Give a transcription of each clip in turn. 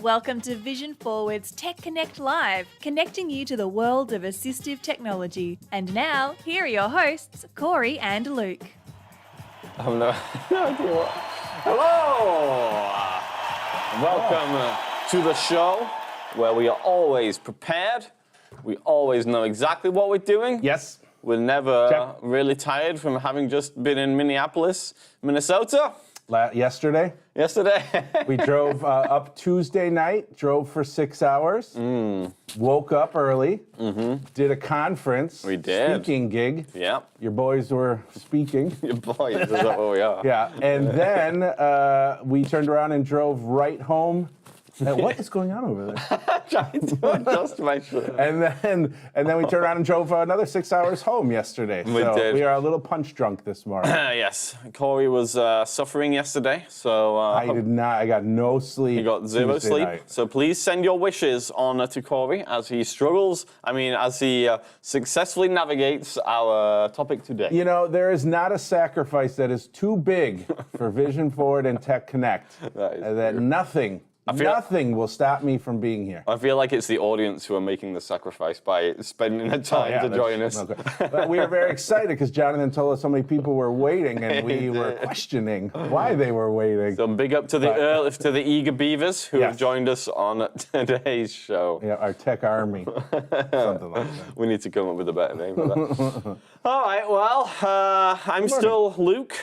Welcome to Vision Forward's Tech Connect Live, connecting you to the world of assistive technology. And now, here are your hosts, Corey and Luke. I have no idea what. Hello! Welcome to the show where we are always prepared. We always know exactly what we're doing. Yes. We're never really tired from having just been in Minneapolis, Minnesota. Yesterday, we drove up Tuesday night, drove for 6 hours, woke up early, did a conference, speaking gig. Yeah. Your boys were speaking. Your boys, is that what we are? Yeah, and then we turned around and drove right home. What is going on over there? Trying to adjust my shirt. And then we turned around and drove another 6 hours home yesterday. We did. We are a little punch drunk this morning. Yes, Corey was suffering yesterday, so I did not. I got no sleep. he got zero Tuesday sleep. night. So please send your wishes on to Corey as he struggles. As he successfully navigates our topic today. You know, there is not a sacrifice that is too big for Vision Forward and Tech Connect. That is Nothing will stop me from being here. I feel like it's the audience who are making the sacrifice by spending the time to join us. Okay. But we are very excited because Jonathan told us so many people were waiting, and we were questioning why they were waiting. So big up to the eager beavers who have joined us on today's show. Yeah, our tech army, something like that. We need to come up with a better name for that. All right, well, I'm still Luke,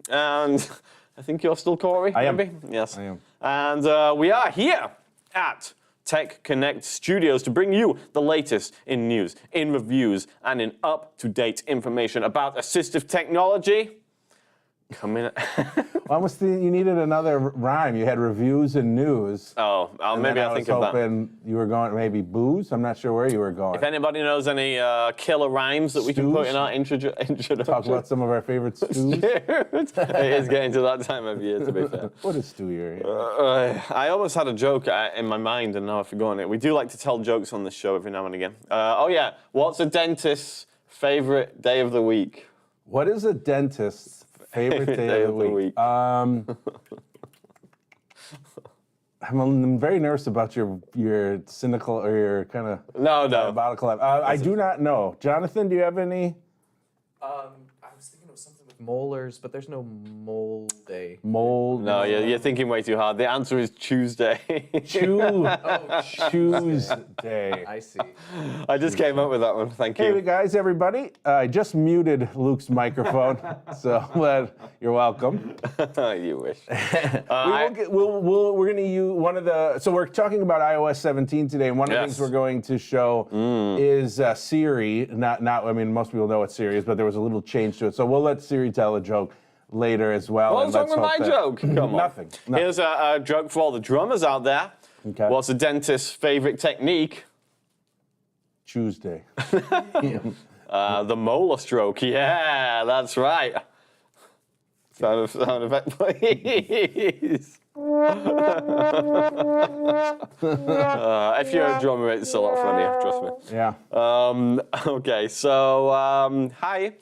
and I think you're still Corey. I am. Maybe? Yes. I am. And we are here at Tech Connect Studios to bring you the latest in news, in reviews, and in up-to-date information about assistive technology. Coming. Almost you needed another rhyme. You had reviews and news. Oh, maybe I'll think of that. I was hoping you were going maybe booze. I'm not sure where you were going. If anybody knows any killer rhymes that we can put in our introduction. Talk about some of our favorite stews. It is getting to that time of year, to be fair. What a stew you're here. I almost had a joke in my mind and now I've forgotten it. We do like to tell jokes on this show every now and again. What's a dentist's favorite day of the week? What is a dentist's favorite day of the week? I'm very nervous about your cynical or your kind of diabolical. I do not know. Jonathan, do you have any? I was thinking of something with molars, but there's no mole day. mold. No, you're thinking way too hard. The answer is Tuesday. Tuesday. I see. I just came up with that one. Thank you. Hey guys, everybody. I just muted Luke's microphone, so you're welcome. You wish. We're going to use one of the. So we're talking about iOS 17 today, and one of the things we're going to show is Siri. Not. I mean, most people know what Siri is, but there was a little change to it. So we'll let Siri tell a joke later as well. What's wrong with my joke? Come on. Nothing. Here's a joke for all the drummers out there. Okay. What's a dentist's favorite technique? Tuesday. The molar stroke. Yeah, that's right. Sound effect, please. If you're a drummer, it's a lot funnier, trust me. Yeah. Okay, so hi.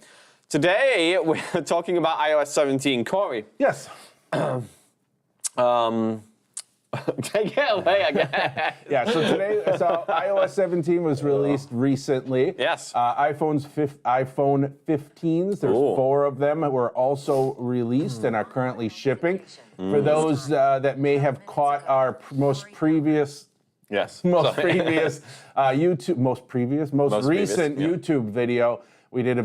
Today we're talking about iOS 17. Corey. Yes. Take it away again. Yeah, so iOS 17 was released recently. Yes. iPhone 15s, there's 4 of them that were also released and are currently shipping. For those that may have caught our most recent YouTube video, we did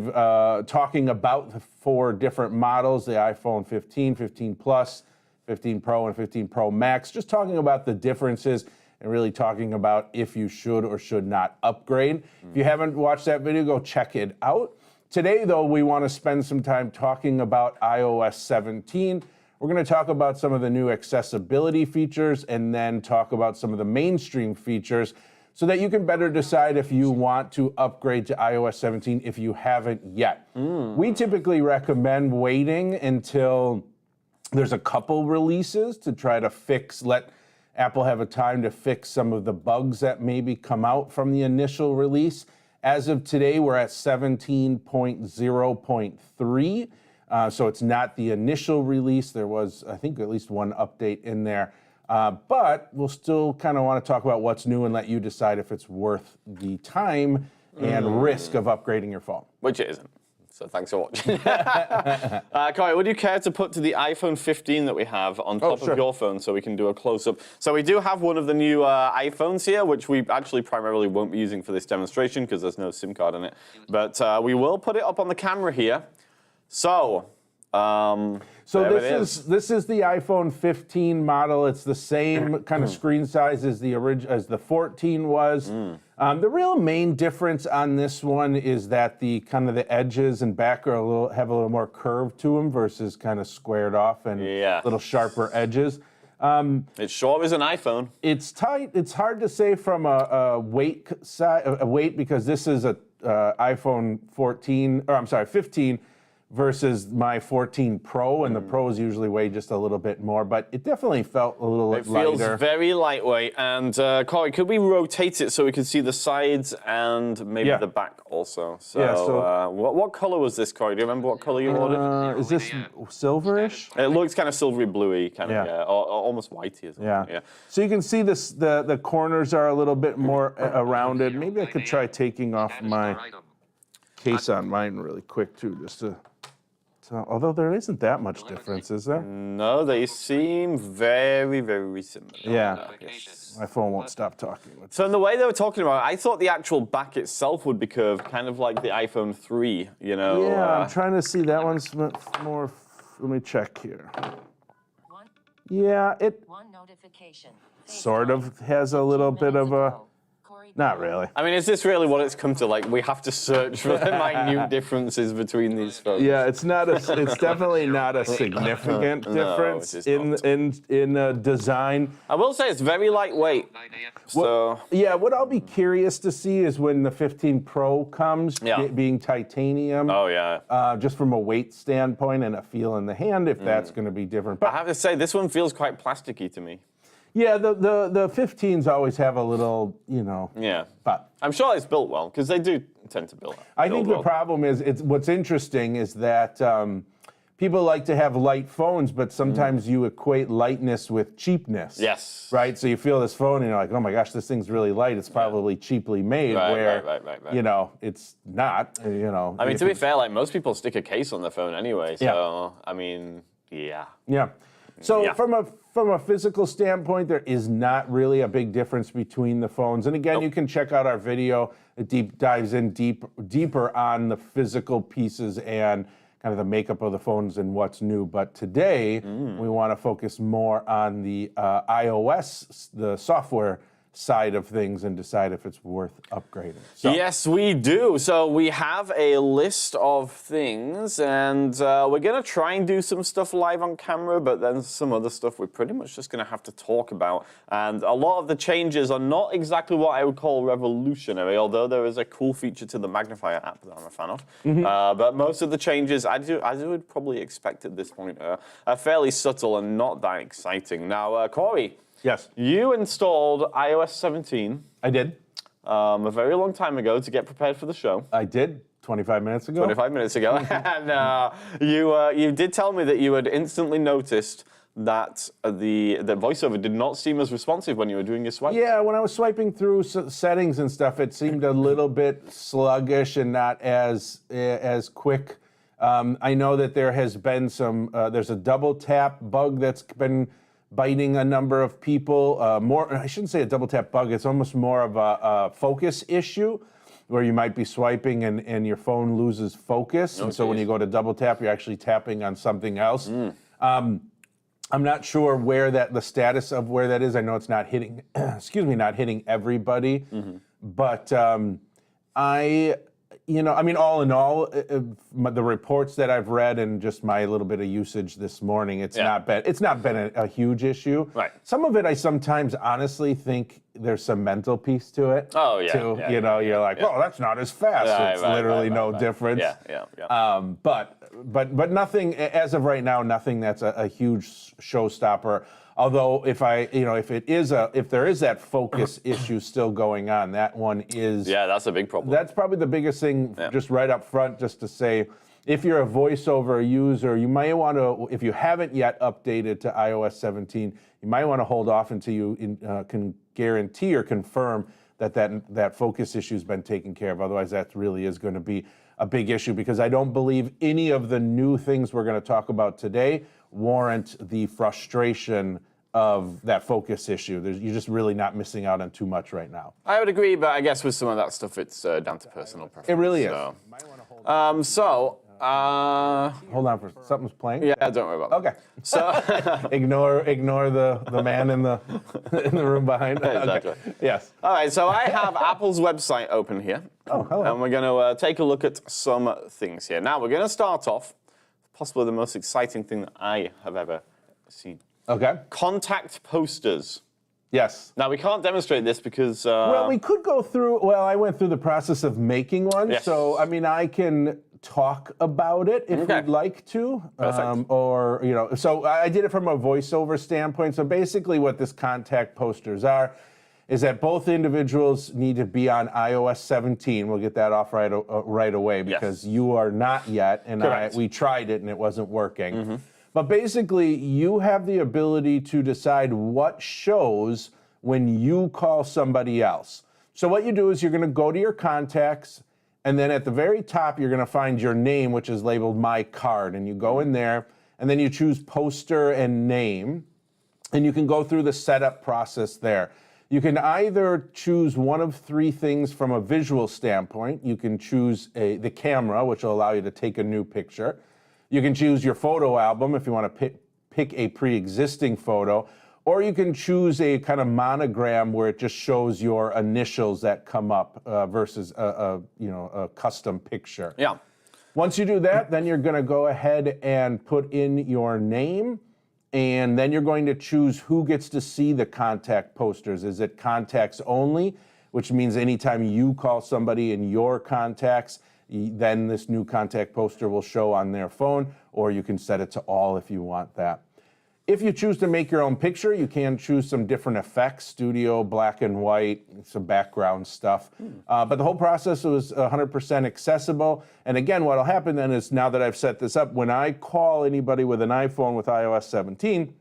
talking about the 4 different models, the iPhone 15, 15 Plus, 15 Pro, and 15 Pro Max, just talking about the differences and really talking about if you should or should not upgrade. If you haven't watched that video, go check it out. Today, though, we want to spend some time talking about iOS 17. We're going to talk about some of the new accessibility features and then talk about some of the mainstream features so that you can better decide if you want to upgrade to iOS 17 if you haven't yet. We typically recommend waiting until there's a couple releases to try to let Apple have a time to fix some of the bugs that maybe come out from the initial release. As of today, we're at 17.0.3. So it's not the initial release. There was, I think, at least one update in there. But we'll still kind of want to talk about what's new and let you decide if it's worth the time and risk of upgrading your phone. Which it isn't. So thanks for watching. Corey, would you care to put to the iPhone 15 that we have on top of your phone so we can do a close-up? So we do have one of the new iPhones here, which we actually primarily won't be using for this demonstration because there's no SIM card in it. But we will put it up on the camera here. So, this is the iPhone 15 model. It's the same kind of screen size as the 14 was. The real main difference on this one is that the edges and back are have a little more curve to them versus kind of squared off and little sharper edges. It sure is an iPhone. It's tight. It's hard to say from a weight because this is a iPhone 15 versus my 14 Pro, and the Pros usually weigh just a little bit more, but it definitely felt a little lighter. It feels very lightweight, and Corey, could we rotate it so we could see the sides and maybe the back also? So, what color was this, Corey? Do you remember what color you ordered? Is this silverish? It looks kind of silvery bluey, or almost whitey as well. Yeah. So you can see this. The corners are a little bit more rounded. Maybe I could try taking off my case on mine really quick too, just to. Although there isn't that much difference, is there? No, they seem very, very similar. Yeah. My phone won't stop talking. So in the way they were talking about it, I thought the actual back itself would be curved, kind of like the iPhone 3, you know? Yeah, I'm trying to see. That one's more. Let me check here. Yeah, it sort of has a little bit of a. Not really. I mean, is this really what it's come to? Like, we have to search for the minute differences between these phones. Yeah, it's definitely not a significant difference in design. I will say it's very lightweight. So what I'll be curious to see is when the 15 Pro comes, being titanium. Oh yeah. Just from a weight standpoint and a feel in the hand, if that's going to be different. But I have to say, this one feels quite plasticky to me. Yeah, the 15s always have a little, Yeah. But I'm sure it's built well, because they do tend to build I think the problem is, what's interesting is that people like to have light phones, but sometimes you equate lightness with cheapness. Yes. Right? So you feel this phone and you're like, oh my gosh, this thing's really light. It's probably cheaply made, right. It's not, I mean, to be fair, like most people stick a case on their phone anyway, so, I mean, yeah. Yeah. So Yeah. from a physical standpoint, there is not really a big difference between the phones. And again, you can check out our video. It dives in deeper on the physical pieces and kind of the makeup of the phones and what's new. But today, we want to focus more on the iOS, the software side of things, and decide if it's worth upgrading. So, Yes, we do. So we have a list of things, and we're going to try and do some stuff live on camera, but then some other stuff we're pretty much just going to have to talk about. And a lot of the changes are not exactly what I would call revolutionary, although there is a cool feature to the Magnifier app that I'm a fan of. But most of the changes, I would probably expect at this point, are fairly subtle and not that exciting. Now, Corey. yes, You installed iOS 17 I did. a very long time ago to get prepared for the show. I did 25 minutes ago. 25 minutes ago. And you did tell me that you had instantly noticed that the voiceover did not seem as responsive when you were doing your swipe. Yeah, when I was swiping through settings and stuff, it seemed a little bit sluggish and not as quick. I know that there has been there's a double tap bug that's been biting a number of people. I shouldn't say a double tap bug, it's almost more of a focus issue where you might be swiping and your phone loses focus. And so when you go to double tap, you're actually tapping on something else. I'm not sure where the status of where that is. I know it's not hitting, not hitting everybody. But all in all, the reports that I've read and just my little bit of usage this morning, it's not been a huge issue. Right. Some of it, I sometimes honestly think there's some mental piece to it. Oh, yeah. Too. You're like, oh, that's not as fast. It's literally no difference. Yeah. But nothing as of right now. Nothing that's a huge showstopper. Although if there is that focus issue still going on, that one is. Yeah, that's a big problem. That's probably the biggest thing, just right up front, just to say, if you're a voiceover user, you might want to, if you haven't yet updated to iOS 17, you might want to hold off until you can guarantee or confirm that focus issue has been taken care of. Otherwise, that really is going to be a big issue, because I don't believe any of the new things we're going to talk about today warrant the frustration of that focus issue. You're just really not missing out on too much right now. I would agree, but I guess with some of that stuff, it's down to personal preference. It really is. Hold on, something's playing. Yeah, don't worry about that. Okay. So ignore the man in the room behind. Exactly. Okay. Yes. All right, so I have Apple's website open here. Oh, hello. And we're going to take a look at some things here. Now, we're going to start off possibly the most exciting thing that I have ever seen. Okay. Contact posters. Yes. Now, we can't demonstrate this because... well, we could go through... Well, I went through the process of making one. Yes. So, I can talk about it if you'd like to. Perfect. So I did it from a voiceover standpoint. So basically what this contact posters are is that both individuals need to be on iOS 17. We'll get that off right away because you are not yet, and we tried it and it wasn't working. But basically, you have the ability to decide what shows when you call somebody else. So what you do is you're going to go to your contacts, and then at the very top, you're going to find your name, which is labeled My Card. And you go in there, and then you choose poster and name, and you can go through the setup process there. You can either choose one of three things from a visual standpoint. You can choose the camera, which will allow you to take a new picture. You can choose your photo album if you want to pick a pre-existing photo, or you can choose a kind of monogram where it just shows your initials that come up versus a custom picture. Yeah. Once you do that, then you're going to go ahead and put in your name, and then you're going to choose who gets to see the contact posters. Is it contacts only, which means anytime you call somebody in your contacts, then this new contact poster will show on their phone, or you can set it to all if you want that. If you choose to make your own picture, you can choose some different effects, studio, black and white, some background stuff. But the whole process was 100% accessible. And again, what will happen then is, now that I've set this up, when I call anybody with an iPhone with iOS 17,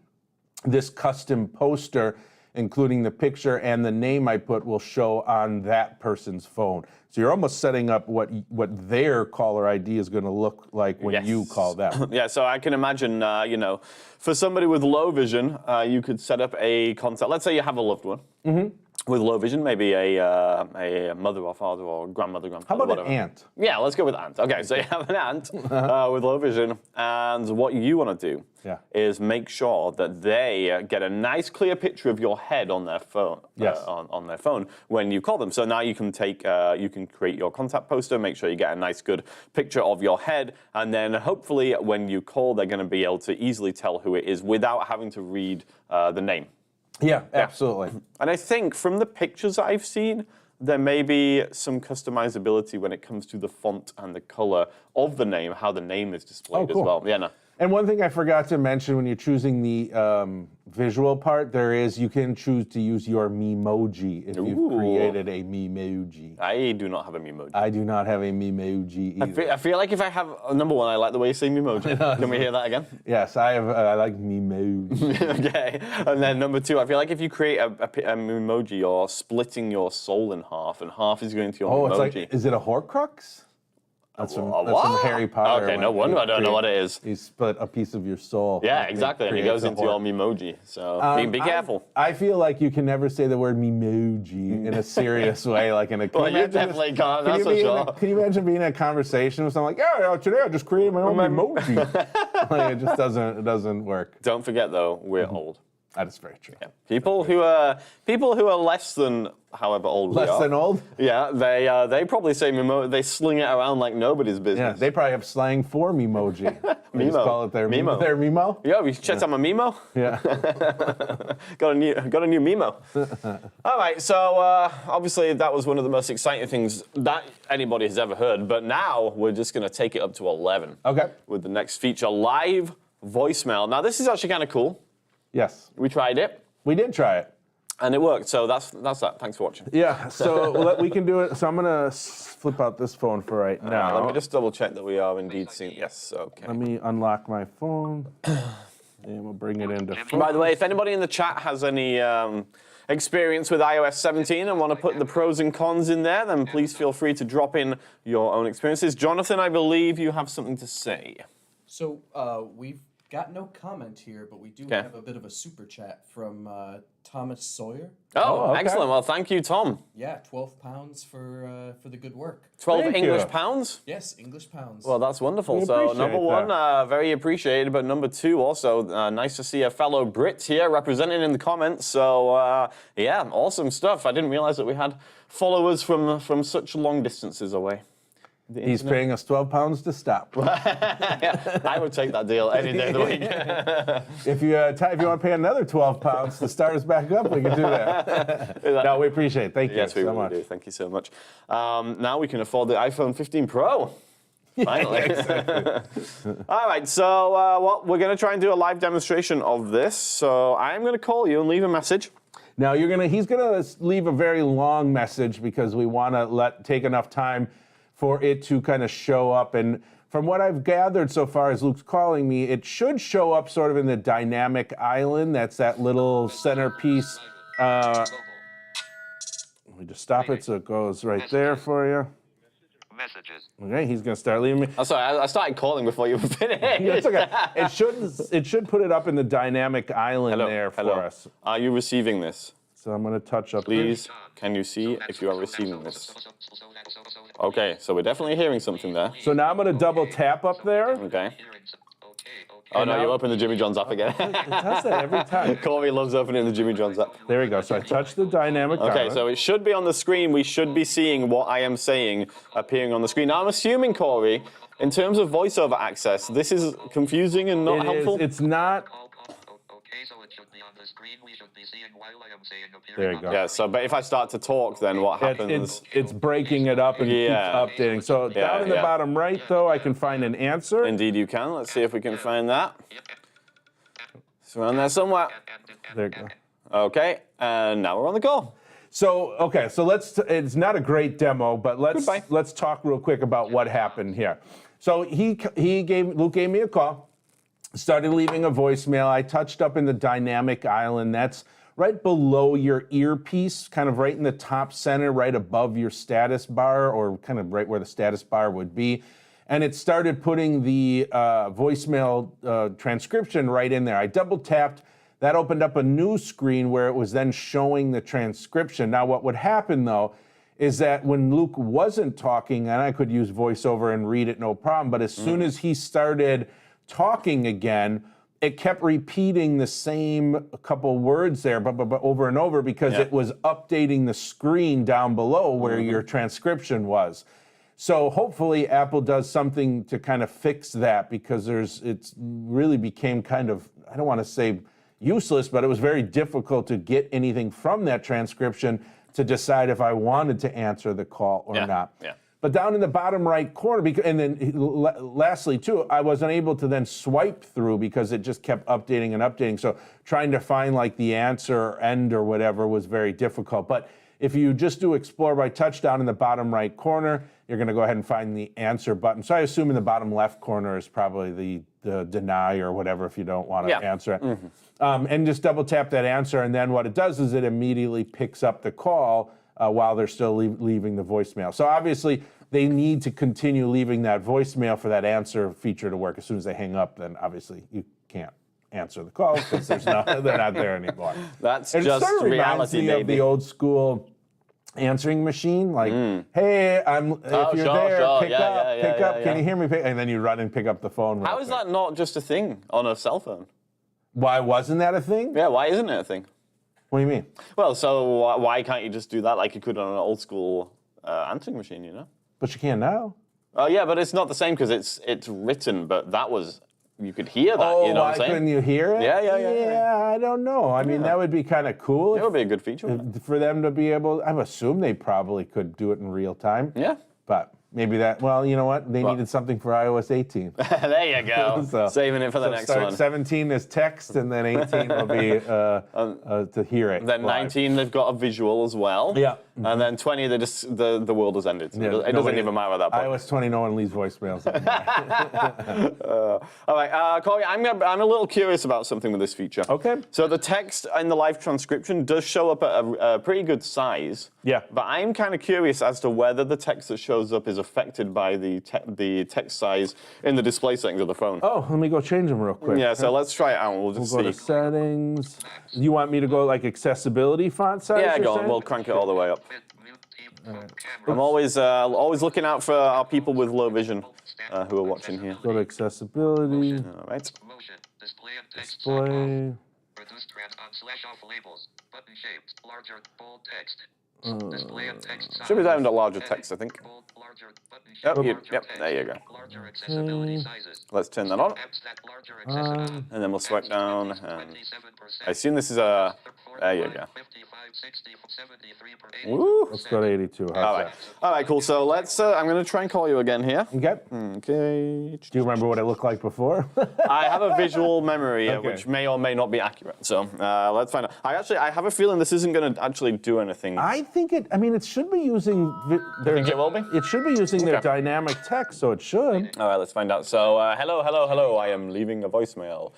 this custom poster including the picture and the name I put will show on that person's phone. So you're almost setting up what their caller ID is going to look like when you call them. Yeah, so I can imagine, for somebody with low vision, you could set up a contact. Let's say you have a loved one. With low vision, maybe a mother or father or grandmother, grandfather. How about whatever. an aunt? Yeah, let's go with aunt. Okay, so you have an aunt with low vision, and what you want to do is make sure that they get a nice, clear picture of your head on their phone. On their phone when you call them. So now you can you can create your contact poster, make sure you get a nice, good picture of your head, and then hopefully when you call, they're going to be able to easily tell who it is without having to read the name. Yeah, absolutely. And I think from the pictures I've seen, there may be some customizability when it comes to the font and the color of the name, how the name is displayed as well. Yeah, no. And one thing I forgot to mention when you're choosing the visual part, you can choose to use your Memoji if you've created a Memoji. I do not have a Memoji. I do not have a Memoji either. I feel like if I have, number one, I like the way you say Memoji. Can we hear that again? Yes, I like Memoji. Okay. And then number two, I feel like if you create a Memoji, you're splitting your soul in half, and half is going to your Memoji. It's like, is it a Horcrux? That's from Harry Potter. Okay, no wonder I don't know what it is. You split a piece of your soul. Yeah, exactly, and it goes into your Memoji. So be careful. I feel like you can never say the word Memoji in a serious way, like in a. Well, you definitely can't. That's for sure. Can you imagine being in a conversation with someone like, "Yeah, today I just created my own Memoji." Like, it just doesn't work. Don't forget though, we're old. That is very true. Yeah. People who are less than however old we are. Less than old? Yeah, they probably say Memoji. They sling it around like nobody's business. Yeah, they probably have slang for Memoji. They just call it their Memo. Their Memo. Yeah, we checked out my Memo. Yeah. got a new Memo. All right, so obviously that was one of the most exciting things that anybody has ever heard. But now we're just going to take it up to 11. Okay. With the next feature, live voicemail. Now this is actually kind of cool. Yes. We tried it. We did try it. And it worked, so that's that. Thanks for watching. Yeah, so we can do it. So I'm going to flip out this phone for right now. Let me just double check that we are indeed seeing. Yes, okay. Let me unlock my phone, and we'll bring it into focus. By the way, if anybody in the chat has any experience with iOS 17 and want to put the pros and cons in there, then please feel free to drop in your own experiences. Jonathan, I believe you have something to say. So we've got no comment here, but we do have a bit of a super chat from Thomas Sawyer. Oh, okay. Excellent. Well, thank you, Tom. Yeah, £12 for the good work. 12 English pounds? Yes, English pounds. Well, that's wonderful. So number one, very appreciated, but number two, also nice to see a fellow Brit here representing in the comments. So yeah, awesome stuff. I didn't realize that we had followers from such long distances away. He's paying us £12 to stop. Yeah, I would take that deal any day of the week. If you want to pay another £12 to start us back up, we can do that. No, we appreciate it. Thank you so much. Do. Thank you so much. Now we can afford the iPhone 15 Pro. Finally. All right, so we're going to try and do a live demonstration of this. So I'm going to call you and leave a message. Now he's going to leave a very long message because we want to take enough time for it to kind of show up. And from what I've gathered so far as Luke's calling me, it should show up sort of in the dynamic island. That's that little centerpiece. Let me just stop it so it goes right there for you. Messages. Okay, he's going to start leaving me. Oh, sorry, I started calling before you were finished. That's okay. It should put it up in the dynamic island for us. Are you receiving this? So I'm going to touch up. Please, can you see if you are receiving this? Okay, so we're definitely hearing something there. So now I'm going to double tap up there. Okay. Oh no, you open the Jimmy John's app again. It does that every time. Corey loves opening the Jimmy John's app. There we go. So I touched the dynamic Okay, island. so it should be on the screen. We should be seeing what I am saying appearing on the screen. Now I'm assuming, Corey, in terms of voiceover access, this is confusing and not helpful? It's not. Okay, so it should be on the screen. We should be seeing while I am saying appearing. There you go. Yeah, so, but if I start to talk, then what happens? It's breaking it up and keeps updating. So down in the bottom right, though, I can find an answer. Indeed you can. Let's see if we can find that. It's around there somewhere. There you go. Okay, and now we're on the call. So, okay, so it's not a great demo, but let's talk real quick about what happened here. So Luke gave me a call, started leaving a voicemail. I touched up in the dynamic island. That's right below your earpiece, kind of right in the top center, right above your status bar, or kind of right where the status bar would be. And it started putting the voicemail transcription right in there. I double tapped. That opened up a new screen where it was then showing the transcription. Now, what would happen, though, is that when Luke wasn't talking, and I could use VoiceOver and read it no problem, but as soon as he started talking again, it kept repeating the same couple words there, but over and over, because it was updating the screen down below where your transcription was. So hopefully Apple does something to kind of fix that, because it's really became kind of, I don't want to say useless, but it was very difficult to get anything from that transcription to decide if I wanted to answer the call or not. Yeah. But down in the bottom right corner, and then lastly too, I wasn't able to then swipe through because it just kept updating and updating. So trying to find like the answer or end or whatever was very difficult. But if you just do Explore by Touch down in the bottom right corner, you're going to go ahead and find the answer button. So I assume in the bottom left corner is probably the deny or whatever if you don't want to answer it. And just double tap that answer, and then what it does is it immediately picks up the call while they're still leaving the voicemail. So obviously they need to continue leaving that voicemail for that answer feature to work. As soon as they hang up, then obviously you can't answer the call because they're not there anymore. That's and just it sort of reminds reality, me baby. of the old school answering machine, like, hey, if you're sure, there, sure. pick up. Can you hear me? And then you run and pick up the phone. How is that not just a thing on a cell phone? Why wasn't that a thing? Yeah, why isn't it a thing? What do you mean? Well, so why can't you just do that like you could on an old school answering machine, you know? But you can now. Oh, yeah, but it's not the same because it's written, but that was, you could hear that, you know what I'm saying? Couldn't you hear it? Yeah. Yeah, I don't know. I mean, that would be kind of cool. It would be a good feature, wouldn't it? For them to be able, I assume they probably could do it in real time. Yeah. But maybe that, well, you know what? They needed something for iOS 18. There you go. So- Saving it for the next one. 17 is text, and then 18 will be to hear it. Then live. 19, they've got a visual as well. Yeah. And then 20, they just the world has ended. So it doesn't even matter at that point. iOS 20, no one leaves voicemails. All right, Corey, I'm a little curious about something with this feature. Okay. So the text in the live transcription does show up at a pretty good size. Yeah. But I'm kind of curious as to whether the text that shows up is affected by the text size in the display settings of the phone. Oh, let me go change them real quick. Yeah, so let's try it out. We'll just Go to see. settings. You want me to go like accessibility font size? Yeah, you're go on. saying? We'll crank it all the way up. Mute team from I'm camera. always looking out for our people with low vision who are watching here. Go to accessibility. All right. Motion. Display and text. Display. Reduce trans on /off labels. Button shaped. Larger. Bold text. Display and text. Should be size. down to larger text, I think. Bold, larger, button Yep, shape, yep, larger yep, text. there you go. Larger accessibility sizes. Let's turn that on. Apps that larger accessibility. And then we'll swipe down. And 27%. I assume this is a. There you go. 55, 60, 73 per 80. Woo. Let's go to 82. How's All right. that? All right, cool. So let's. I'm going to try and call you again here. Okay. Okay. Do you remember what it looked like before? I have a visual memory Okay. which may or may not be accurate. So let's find out. I have a feeling this isn't going to actually do anything. I think it. I mean, it should be using. Their, think it will be? It should be using their Okay. dynamic text, so it should. All right, let's find out. So, hello. I am leaving a voicemail.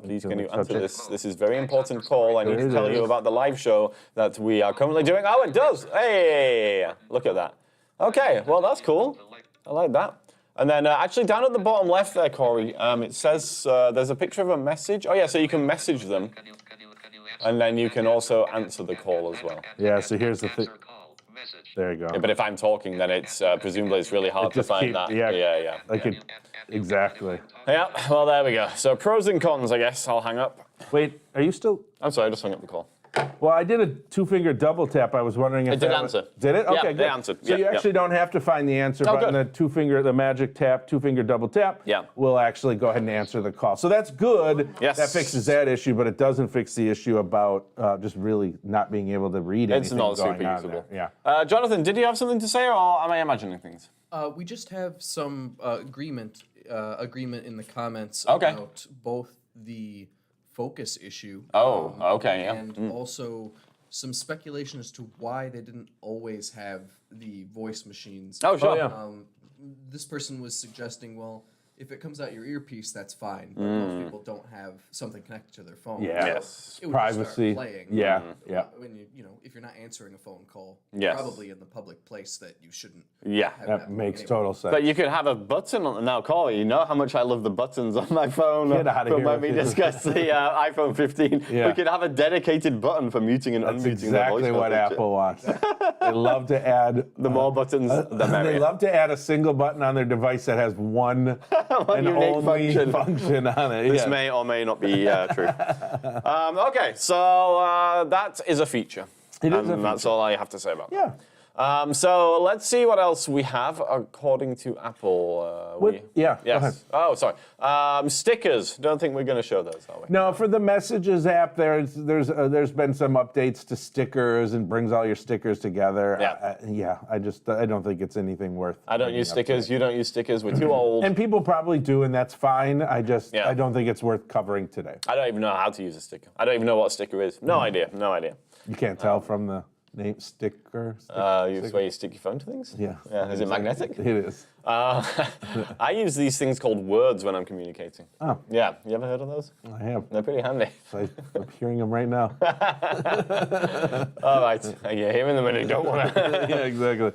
Please, can you answer this? This is a very important call. I need to tell you about the live show that we are currently doing. Oh, it does. Hey, look at that. Okay, well, that's cool. I like that. And then actually down at the bottom left there, Corey, it says there's a picture of a message. Oh, yeah, so you can message them. Can you And then you can also answer the call as well. Yeah, so here's the thing. Answer call. Message. There you go. Yeah, but if I'm talking, then it's presumably it's really hard to Just find keep- that. yeah. Yeah. Like it, exactly. Yeah, well, there we go. So pros and cons, I guess. I'll hang up. Wait, are you still? I'm sorry, I just hung up the call. Well, I did a two-finger double tap. I was wondering if It did that answer. Did it? Yeah, Okay, it good. answered. So Yeah, you yeah. actually don't have to find the answer Oh, button. good. The magic tap, two-finger double tap. Yeah. Will actually go ahead and answer the call. So that's good. Yes. That fixes that issue, but it doesn't fix the issue about just really not being able to read It's anything not going super on usable. there. Yeah. Jonathan, did you have something to say, or am I imagining things? We just have some agreement in the comments Okay. about both the focus issue. Oh, okay, yeah. And also some speculation as to why they didn't always have the voice machines. Oh, sure. yeah. This person was suggesting, well, If it comes out your earpiece, that's fine. But most people don't have something connected to their phone. Yeah. Yes. It would Privacy. Just start playing. Yeah. Yeah. When if you're not answering a phone call, Yes. probably in the public place that you shouldn't. Yeah. Have That makes anyway. total sense. But you could have a button on now, Corey. You know how much I love the buttons on my phone. Get outta From here when we with you. discussed the iPhone 15, Yeah. we could have a dedicated button for muting and That's unmuting exactly the voice what feature. Apple wants. They love to add The more buttons, the merrier. They love to add a single button on their device that has one and unique only function on it. This Yeah. may or may not be true. Okay, so that is a feature. It is a and that's feature. all I have to say about Yeah. that. So let's see what else we have according to Apple. Yeah, go Yes. ahead. Oh, sorry. Stickers. Don't think we're going to show those, are we? No, for the Messages app, there's been some updates to stickers and brings all your stickers together. Yeah. I don't think it's anything worth. I don't bringing use up stickers. today. You don't use stickers. We're too old. And people probably do, and that's fine. I don't think it's worth covering today. I don't even know how to use a sticker. I don't even know what a sticker is. No idea. No idea. You can't tell from the name sticker. It's where you stick your phone to things? Yeah. Is it magnetic? It is. I use these things called words when I'm communicating. Oh, Yeah. You ever heard of those? I have. They're pretty handy. I'm hearing them right now. All right. You're hearing them when you don't want to. Yeah, exactly.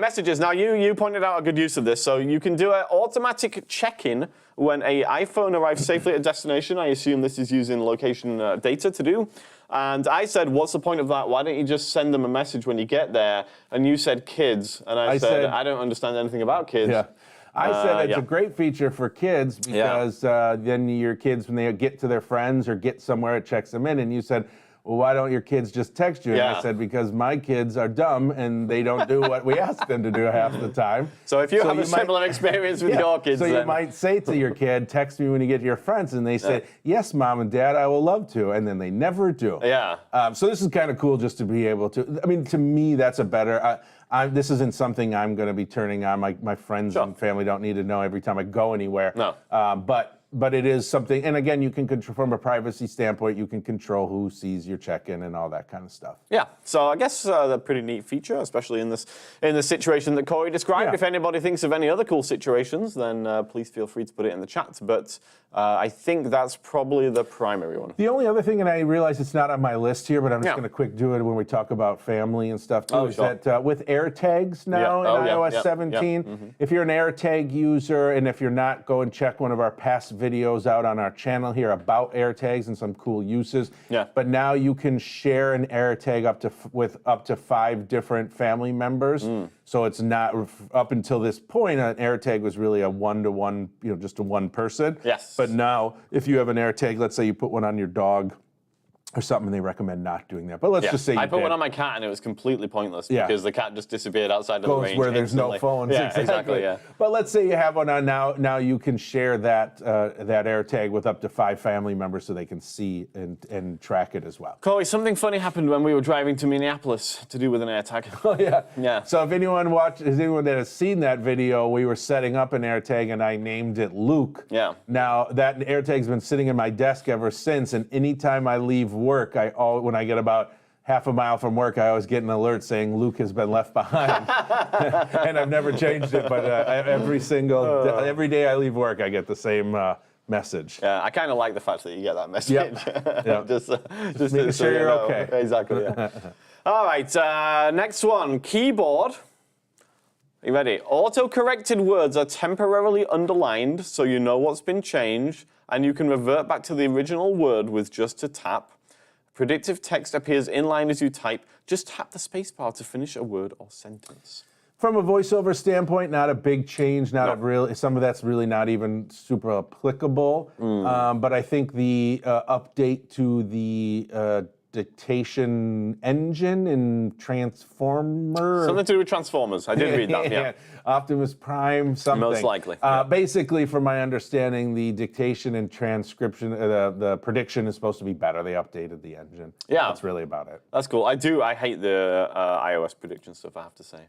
Messages. Now, you pointed out a good use of this. So you can do an automatic check-in when an iPhone arrives safely at a destination. I assume this is using location data to do. And I said, what's the point of that? Why don't you just send them a message when you get there? And you said kids. And I said, I don't understand anything about kids. Yeah. I said it's yeah. a great feature for kids because then your kids, when they get to their friends or get somewhere, it checks them in. And you said, well, why don't your kids just text you? And I said, because my kids are dumb and they don't do what we ask them to do half the time. So if you have a similar experience with your kids, so then... you might say to your kid, text me when you get to your friends, and they say, yes, Mom and Dad, I will love to, and then they never do. Yeah. So this is kind of cool just to be able to, I mean, to me, that's a better, this isn't something I'm going to be turning on. My friends and family don't need to know every time I go anywhere. No. But it is something, and again, you can control, from a privacy standpoint, you can control who sees your check-in and all that kind of stuff. Yeah, so I guess a pretty neat feature, especially in the situation that Corey described. Yeah. If anybody thinks of any other cool situations, then please feel free to put it in the chat. But I think that's probably the primary one. The only other thing, and I realize it's not on my list here, but I'm just going to quick do it when we talk about family and stuff too, is that with AirTags now in iOS 17, if you're an AirTag user, and if you're not, go and check one of our past videos out on our channel here about AirTags and some cool uses. Yeah. But now you can share an AirTag with up to 5 different family members. So it's not, up until this point, an AirTag was really a one-to-one, just to one person. Yes. But now, if you have an AirTag, let's say you put one on your dog or something, they recommend not doing that. But let's just say you I put did. one on my cat and it was completely pointless because the cat just disappeared outside of the Goes range where there's instantly. no phones. Yeah, exactly. Yeah. But let's say you have one on now. Now you can share that that AirTag with up to 5 family members so they can see and track it as well. Corey, something funny happened when we were driving to Minneapolis to do with an AirTag. Oh yeah. Yeah. So if anyone that has seen that video, we were setting up an AirTag and I named it Luke. Yeah. Now that AirTag's been sitting in my desk ever since, and anytime I leave work, when I get about half a mile from work, I always get an alert saying Luke has been left behind. And I've never changed it, but every day I leave work, I get the same message. Yeah, I kind of like the fact that you get that message. Yep. just making sure you're okay. Exactly. Yeah. All right. Next one. Keyboard. Are you ready? Auto-corrected words are temporarily underlined, so you know what's been changed, and you can revert back to the original word with just a tap. Predictive text appears in line as you type. Just tap the spacebar to finish a word or sentence. From a voiceover standpoint, not a big change. Some of that's really not even super applicable. But I think the update to the dictation engine in Transformer. Something to do with Transformers. I did read that. Yeah. Optimus Prime, something. Most likely. Basically, from my understanding, the dictation and transcription, the prediction is supposed to be better. They updated the engine. Yeah. That's really about it. That's cool. I hate the iOS prediction stuff, I have to say.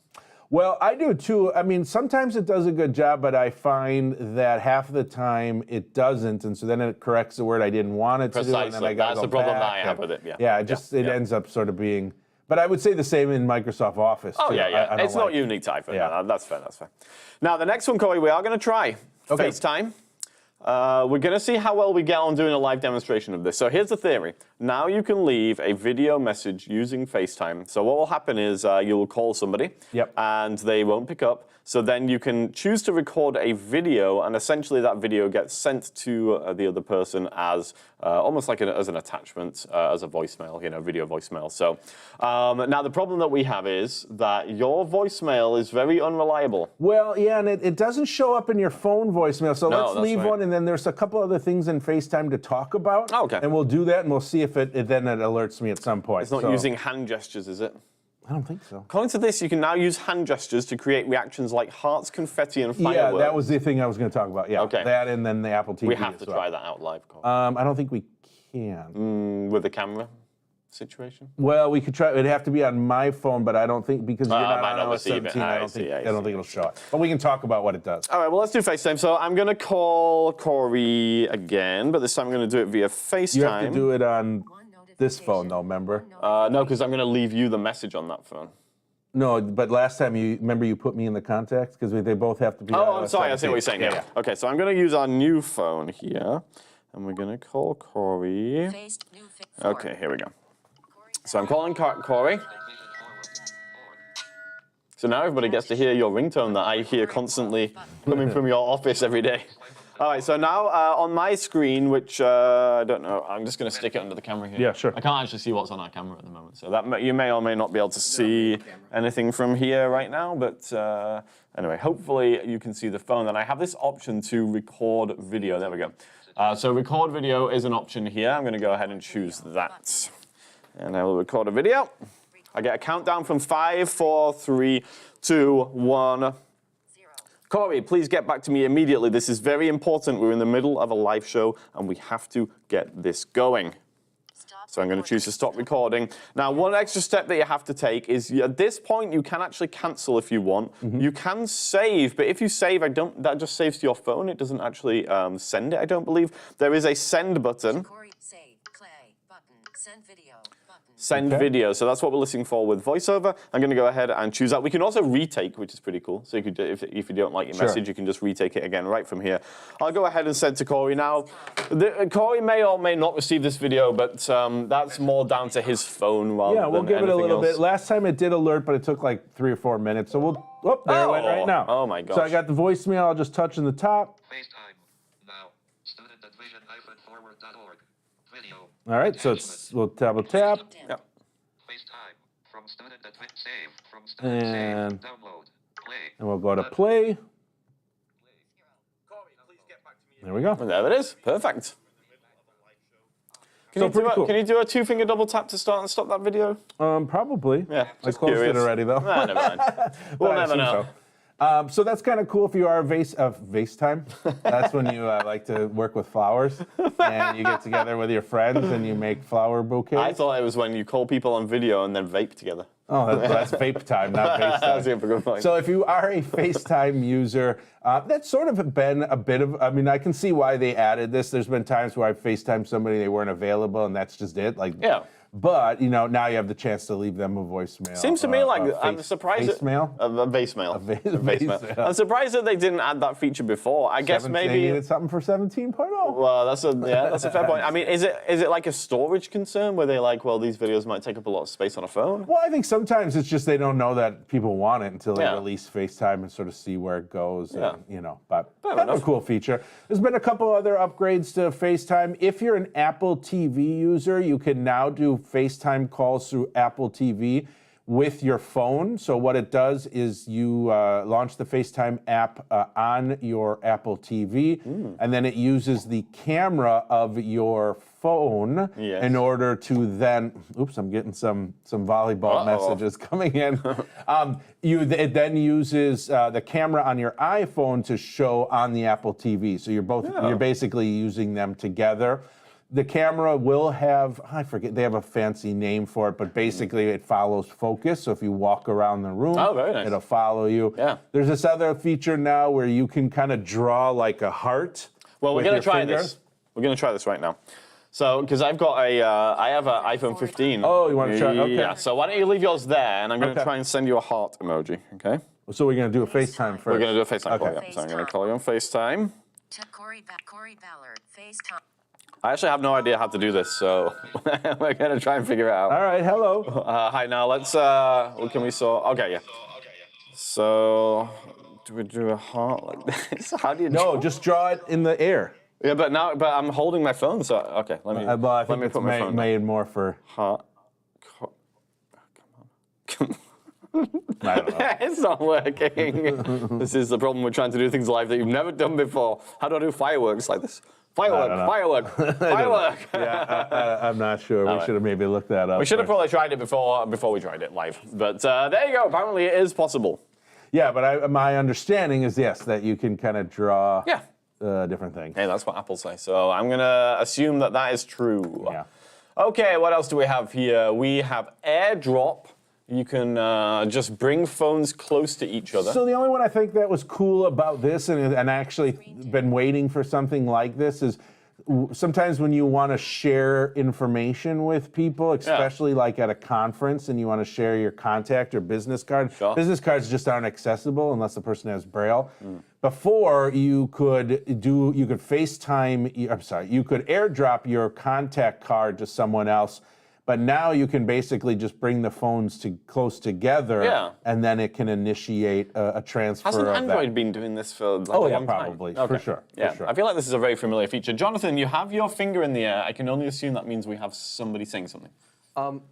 Well, I do too. I mean, sometimes it does a good job, but I find that half of the time it doesn't, and so then it corrects the word I didn't want it to do, and then I got to go That's the problem back. that I have with it. Yeah. Yeah, it ends up sort of being But I would say the same in Microsoft Office. Oh, too. yeah. I don't It's not like- unique to iPhone. Yeah. No, that's fair. Now, the next one, Corey, we are going to try FaceTime. We're going to see how well we get on doing a live demonstration of this. So here's the theory. Now you can leave a video message using FaceTime. So what will happen is you'll call somebody, and they won't pick up. So then you can choose to record a video, and essentially that video gets sent to the other person as almost like as an attachment, as a voicemail, video voicemail. So now the problem that we have is that your voicemail is very unreliable. Well, yeah, and it doesn't show up in your phone voicemail. So No, let's that's leave right. one, and then there's a couple other things in FaceTime to talk about. Oh, okay. And we'll do that, and we'll see if it alerts me at some point. It's not using hand gestures, is it? I don't think so. According to this, you can now use hand gestures to create reactions like hearts, confetti, and fireworks. Yeah, that was the thing I was going to talk about. Yeah, Okay. that and then the Apple TV. We have to as well. try that out live, Corey. I don't think we can. With the camera situation. Well, we could try. It'd have to be on my phone, but I don't think because you're I not might on not iOS receive it. 17. I don't think it'll show up. But we can talk about what it does. All right, well, let's do FaceTime. So I'm going to call Corey again, but this time I'm going to do it via FaceTime. You have to do it on this phone, though. Remember? No, because I'm going to leave you the message on that phone. No, but last time you put me in the contacts because they both have to be. Oh, I'm iOS sorry. I see 17. what you're saying. Yeah. Okay, so I'm going to use our new phone here, and we're going to call Corey. Okay, here we go. So I'm calling Corey. So now everybody gets to hear your ringtone that I hear constantly coming from your office every day. All right, so now on my screen, which I don't know, I'm just going to stick it under the camera here. Yeah, sure. I can't actually see what's on our camera at the moment, so that you may or may not be able to see anything from here right now. But anyway, hopefully you can see the phone. And I have this option to record video. There we go. So record video is an option here. I'm going to go ahead and choose that. And I will record a video. I get a countdown from 5, 4, 3, 2, 1. Corey, please get back to me immediately. This is very important. We're in the middle of a live show, and we have to get this going. So I'm going to choose to stop recording. Now, one extra step that you have to take is at this point, you can actually cancel if you want. You can save, but if you save, that just saves to your phone. It doesn't actually send it, I don't believe. There is a send button. Send video. Send video. So that's what we're listening for with VoiceOver. I'm going to go ahead and choose that. We can also retake, which is pretty cool. So you could, if you don't like your message, you can just retake it again right from here. I'll go ahead and send to Corey now. Corey may or may not receive this video, but that's more down to his phone rather than we'll give it a little else. bit. Last time it did alert, but it took like 3 or 4 minutes. So we'll. Oh, there it went right now. Oh my gosh. So I got the voicemail. I'll just touch in the top. FaceTime. Now. Student at vision-forward.org. Video. All right. So we'll double tap. Yeah. FaceTime. From student at save. From student And- save. Download. Play. And we'll go to play. There we go. And there it is. Perfect. Can pretty cool. Can you do a 2-finger double tap to start and stop that video? Probably. Yeah, I just closed curious. it already, though. Nah, never mind. We'll But I never assume know. so. So that's kind of cool if you are FaceTime. That's when you like to work with flowers and you get together with your friends and you make flower bouquets. I thought it was when you call people on video and then vape together. Oh, that's vape time, not That's a FaceTime. good point. So if you are a FaceTime user, that's sort of been a bit of, I mean, I can see why they added this. There's been times where I FaceTime somebody, they weren't available, and that's just it. Yeah. But, now you have the chance to leave them a voicemail. Seems to me like I'm surprised. Facemail? A voicemail. Voicemail. I'm surprised that they didn't add that feature before. I guess They maybe. needed something for 17.0. Well, that's a fair point. I mean, is it like a storage concern where they like, well, these videos might take up a lot of space on a phone? Well, I think sometimes it's just they don't know that people want it until they Yeah. release FaceTime and sort of see where it goes. Yeah. And, but Fair kind of a enough. cool feature. There's been a couple other upgrades to FaceTime. If you're an Apple TV user, you can now do FaceTime calls through Apple TV with your phone. So what it does is you launch the FaceTime app on your Apple TV, and then it uses the camera of your phone Yes. in order to then, oops, I'm getting some volleyball messages coming in. It then uses the camera on your iPhone to show on the Apple TV. So you're basically using them together. The camera will have, I forget, they have a fancy name for it, but basically it follows focus. So if you walk around the room, very nice. it'll follow you. Yeah. There's this other feature now where you can kind of draw like a heart. Well, we're with going your to try finger. this. We're going to try this right now. So, because I've got I have an iPhone 15. Oh, you want to try? Okay. Yeah. So why don't you leave yours there, and I'm going to Okay. try and send you a heart emoji. Okay. So we're going to do a FaceTime first. We're going to do a FaceTime call. Okay. Yeah. So I'm going to call you on FaceTime. Corey Ballard, FaceTime. I actually have no idea how to do this, so we're going to try and figure it out. All right, hello. Hi, now let's, what can we saw? Okay, yeah. So, do we do a heart like this? How do you No, draw? just draw it in the air. Yeah, but I'm holding my phone, so, okay, let me, Well, I think let me it's put my phone down. made more for. Heart. Come on. I don't know. It's not working. This is the problem with trying to do things live that you've never done before. How do I do fireworks like this? Firework, know. firework, firework. Yeah, I'm not sure. We should have maybe looked that up. We should have first. probably tried it before we tried it live. But there you go. Apparently it is possible. Yeah, but my understanding is yes, that you can kind of draw Yeah. different things. Hey, that's what Apple say. So I'm going to assume that that is true. Yeah. Okay, what else do we have here? We have AirDrop. You can just bring phones close to each other. So the only one I think that was cool about this, and actually been waiting for something like this, is sometimes when you want to share information with people, especially like at a conference, and you want to share your contact or business card. Sure. Business cards just aren't accessible unless the person has Braille. Before you could FaceTime. I'm sorry, you could AirDrop your contact card to someone else. But now you can basically just bring the phones close together, and then it can initiate a transfer Hasn't of Android that. been doing this for like Oh, a yeah, long time? probably, Okay. for sure. Yeah, For sure. I feel like this is a very familiar feature. Jonathan, you have your finger in the air. I can only assume that means we have somebody saying something.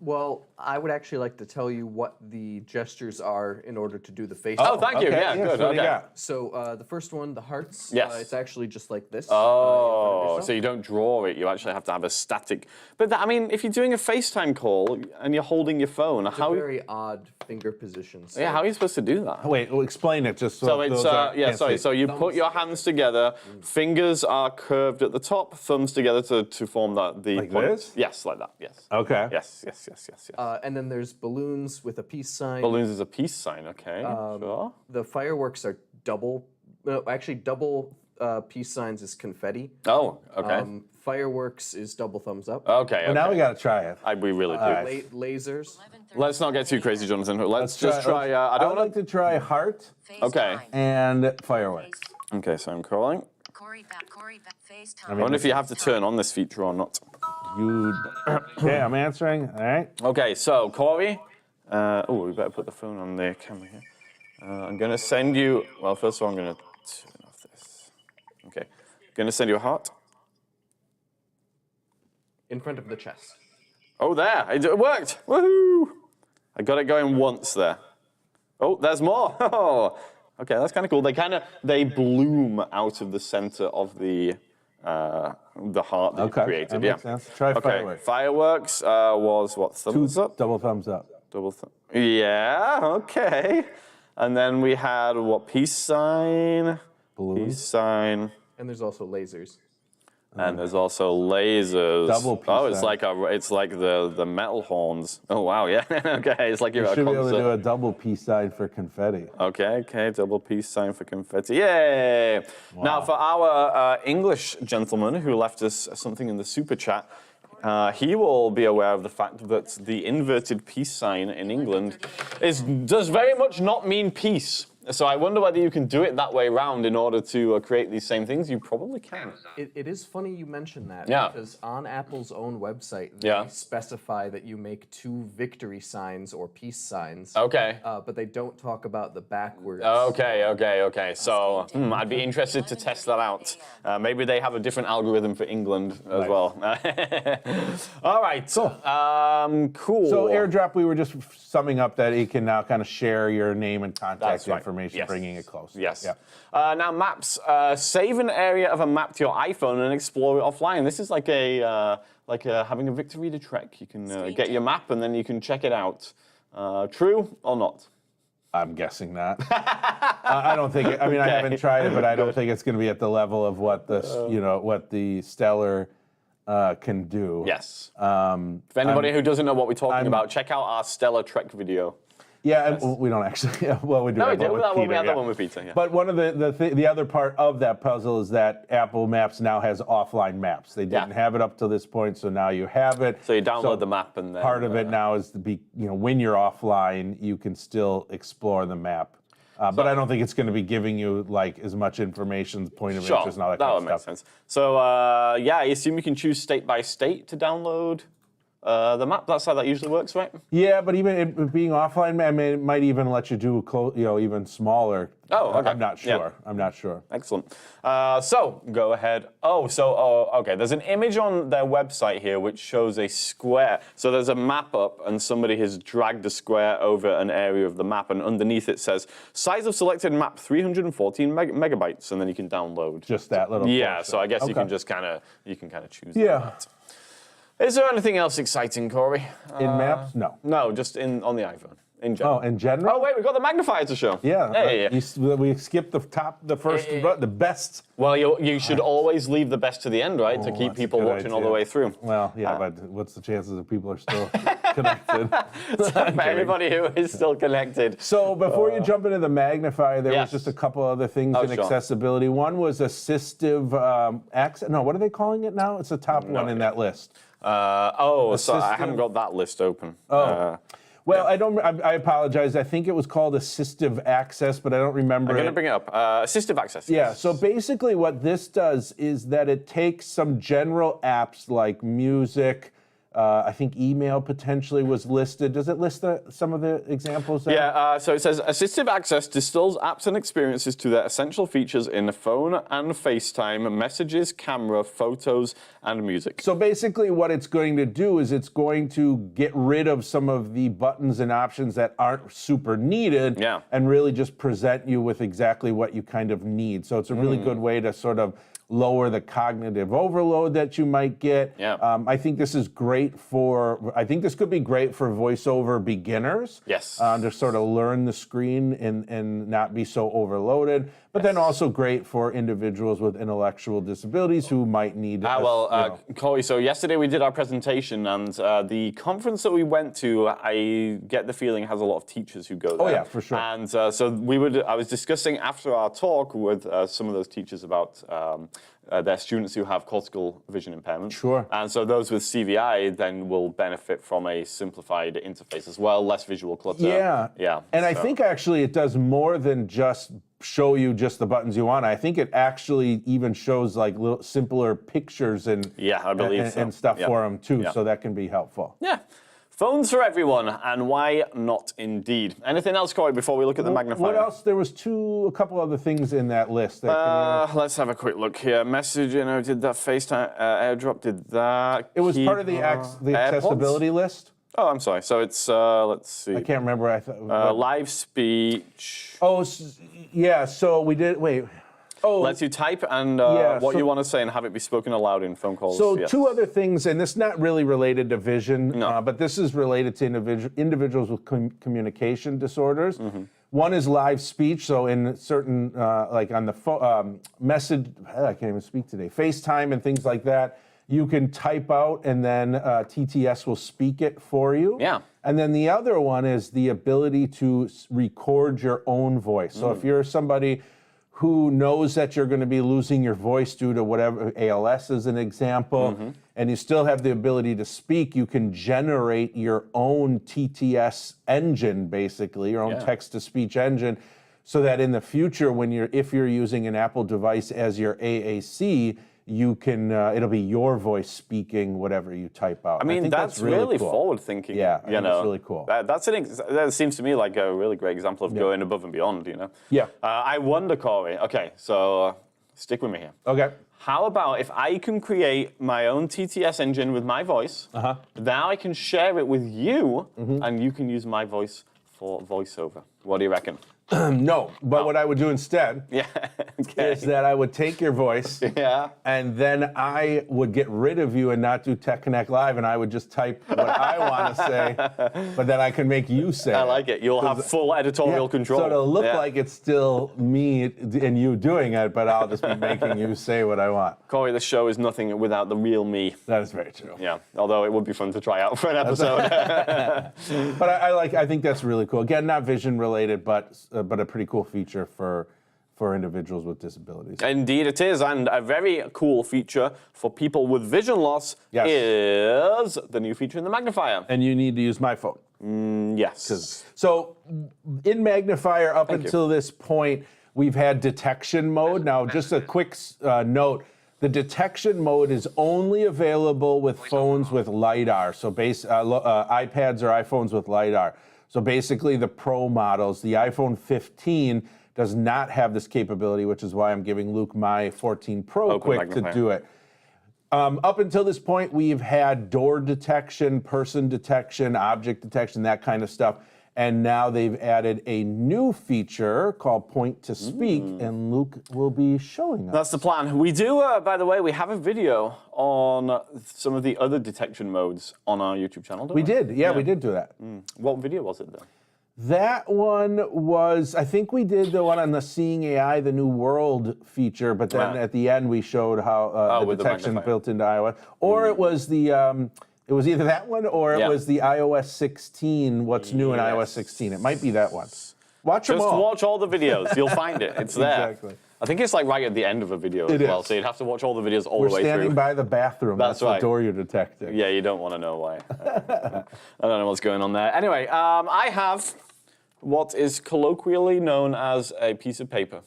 Well, I would actually like to tell you what the gestures are in order to do the face. Oh, thank you. Okay, Yeah, yes, good. what do you Okay. got? So the first one, the hearts. Yes. It's actually just like this. Oh, so you don't draw it. You actually have to have a static. But I mean, if you're doing a FaceTime call and you're holding your phone, It's a very odd finger position. So how are you supposed to do that? Wait, well, explain it just so. So it's can't see. So you put your hands together, fingers are curved at the top, thumbs together to form the Like point. this? Yes, like that. Yes. Okay. Yes. and then there's balloons with a peace sign. Balloons is a peace sign. Okay. Sure. The fireworks are double peace signs is confetti. Oh. Okay. Fireworks is double thumbs up. Okay. Well, now we got to try it. We really do. right. Lasers. Let's not get too crazy, Jonathan. Let's just try. I I don't would want like to try heart Okay. and fireworks. Okay, so I'm calling. Corey FaceTime. I wonder if you have to turn on this feature or not. Okay, I'm answering. All right. Okay, so Corey. We better put the phone on the camera here. I'm gonna send you. Well, first of all, I'm gonna turn off this. Okay, gonna send you a heart. In front of the chest. Oh, there! It worked! Woohoo! I got it going once there. Oh, there's more! Oh, okay, that's kind of cool. They bloom out of the center of the heart that you created. that makes sense. Try Okay, fireworks. Fireworks was what? Thumbs up? Double thumbs up. Yeah, okay. And then we had what? Peace sign. Balloons. Peace sign. And there's also lasers. And there's also lasers. Double peace Oh, it's sign. like the metal horns. Oh wow, yeah. Okay, it's like you're You at a should be able to do concert. a double peace sign for confetti. Okay, double peace sign for confetti. Yay! Now for our English gentleman who left us something in the super chat, he will be aware of the fact that the inverted peace sign in England does very much not mean peace. So I wonder whether you can do it that way round in order to create these same things. You probably can. It is funny you mention that Yeah. because on Apple's own website they Yeah. specify that you make 2 victory signs or peace signs. Okay. But they don't talk about the backwards. Okay. So I'd be interested to test that out. Maybe they have a different algorithm for England as well. All right. Cool. So AirDrop, we were just summing up that it can now kind of share your name and contact That's right. information, Yes. bringing it close. Yes. Yeah. Now maps. Save an area of a map to your iPhone and explore it offline. This is like having a Victor Reader Trek. You can get your map and then you can check it out. True or not? I'm guessing not. I don't think. I haven't tried it, but I don't think it's going to be at the level of what the Stellar can do. Yes. For anybody who doesn't know what we're talking about, check out our Stellar Trek video. Yeah, and we don't actually. Well, we do. No, have we do. one with That one, we Peter, had yeah. that one with Peter. Yeah. But one of the other part of that puzzle is that Apple Maps now has offline maps. They didn't have it up to this point, so now you have it. So you download the map, and then part of it now is to be, when you're offline, you can still explore the map. But I don't think it's going to be giving you like as much information, point of interest, and all that kind of would make stuff. sense. So I assume you can choose state by state to download the map. That's how that usually works, right? Yeah, but even it being offline, I mean, it might even let you do even smaller. Oh, okay. I'm not sure. Yeah. I'm not sure. Excellent. So go ahead. Okay. There's an image on their website here which shows a square. So there's a map up, and somebody has dragged a square over an area of the map, and underneath it says size of selected map 314 megabytes, and then you can download. Just that little. Yeah. portion. So I guess you Okay. can just kind of choose. Yeah. That. Is there anything else exciting, Corey? In Maps, no. No, just on the iPhone in general. Oh, in general. Oh wait, we've got the magnifier to show. Yeah. Yeah. We skipped the first, the best. Well, you should always leave the best to the end, right? To keep That's a people good watching all the idea. way through. Well, yeah, but what's the chances that people are still connected? For everybody who is still connected. So before you jump into the magnifier, there Yes. was just a couple other things in sure. accessibility. One was assistive access. No, what are they calling it now? It's the top one in that list. So I Assistive- haven't got that list open. Well, I apologize. I think it was called assistive access, but I don't remember. I'm going to bring it up. Assistive access. Yeah, so basically what this does is that it takes some general apps like music, I think email potentially was listed. Does it list some of the examples there? Yeah, so it says assistive access distills apps and experiences to their essential features in the phone and FaceTime, messages, camera, photos, and music. So basically what it's going to do is it's going to get rid of some of the buttons and options that aren't super needed and really just present you with exactly what you kind of need. So it's a really good way to sort of lower the cognitive overload that you might get. Yeah. I think this is great I think this could be great for voiceover beginners. Yes. To sort of learn the screen and not be so overloaded. But then also great for individuals with intellectual disabilities who might need. Corey, so yesterday we did our presentation, and the conference that we went to, I get the feeling has a lot of teachers who go there. Oh yeah, for sure. And so I was discussing after our talk with some of those teachers about their students who have cortical vision impairment. Sure. And so those with CVI then will benefit from a simplified interface as well, less visual clutter. Yeah. Yeah. And I think actually it does more than just show you just the buttons you want. I think it actually even shows like little simpler pictures and I believe so. and stuff for them too. Yeah. So that can be helpful. Yeah. Phones for everyone, and why not indeed? Anything else, Corey, before we look at the magnifier? What else? There was a couple other things in that list. Let's have a quick look here. Message, did that FaceTime, AirDrop, did that. It was part of the accessibility list. Oh, I'm sorry. So it's, let's see. I can't remember. I thought live speech. Oh, yeah. So we did. Wait. Oh, Lets you type and what you want to say and have it be spoken aloud in phone calls. So yes. two other things, and this is not really related to vision, but this is related to individuals with communication disorders. Mm-hmm. One is live speech. So in certain, like on the message, I can't even speak today, FaceTime and things like that, you can type out and then TTS will speak it for you. Yeah. And then the other one is the ability to record your own voice. So if you're somebody who knows that you're going to be losing your voice due to whatever, ALS is an example, and you still have the ability to speak, you can generate your own TTS engine, basically, your own text-to-speech engine, so that in the future, if you're using an Apple device as your AAC, you can, it'll be your voice speaking whatever you type out. I mean, think that's really really cool. forward thinking. Yeah, I think it's really cool. That seems to me like a really great example of going above and beyond, Yeah. I wonder, Corey, okay, so stick with me here. Okay. How about if I can create my own TTS engine with my voice, now I can share it with you, and you can use my voice for voiceover. What do you reckon? No, but what I would do instead Yeah. Okay. is that I would take your voice Yeah. and then I would get rid of you and not do Tech Connect Live, and I would just type what I want to say, but then I can make you say I like it. You'll have full editorial control. So it'll look Yeah. like it's still me and you doing it, but I'll just be making you say what I want. Corey, the show is nothing without the real me. That is very true. Yeah, although it would be fun to try out for an episode. But I think that's really cool. Again, not vision related, but a pretty cool feature for individuals with disabilities. Indeed it is, and a very cool feature for people with vision loss is the new feature in the magnifier. And you need to use my phone. Yes. So in Magnifier, up until this point, we've had detection mode. Now, just a quick note. The detection mode is only available with phones with LiDAR, so iPads or iPhones with LiDAR. So basically the Pro models, the iPhone 15 does not have this capability, which is why I'm giving Luke my 14 Pro quick to do it. Up until this point, we've had door detection, person detection, object detection, that kind of stuff. And now they've added a new feature called Point to Speak, and Luke will be showing us. That's the plan. We do, by the way, we have a video on some of the other detection modes on our YouTube channel, don't we? We did, yeah, we did do that. What video was it, though? That one was, I think we did the one on the Seeing AI, the New World feature, but then at the end we showed how the detection built into iOS. Or it was the... It was either that one or it was the iOS 16, what's new in iOS 16. It might be that one. Watch them all. Just watch all the videos. You'll find it. It's there. Exactly. I think it's like right at the end of a video as well, so you'd have to watch all the videos all the way through. We're standing by the bathroom. That's right. the door you're detecting. Yeah, you don't want to know why. I don't know what's going on there. Anyway, I have what is colloquially known as a piece of paper.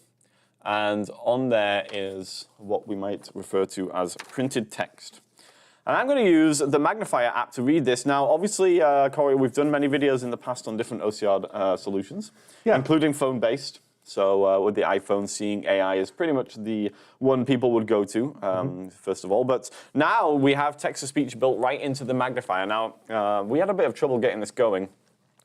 And on there is what we might refer to as printed text. And I'm going to use the Magnifier app to read this. Now, obviously, Corey, we've done many videos in the past on different OCR solutions, including phone-based. So with the iPhone, Seeing AI is pretty much the one people would go to, first of all. But now we have text-to-speech built right into the Magnifier. Now, we had a bit of trouble getting this going.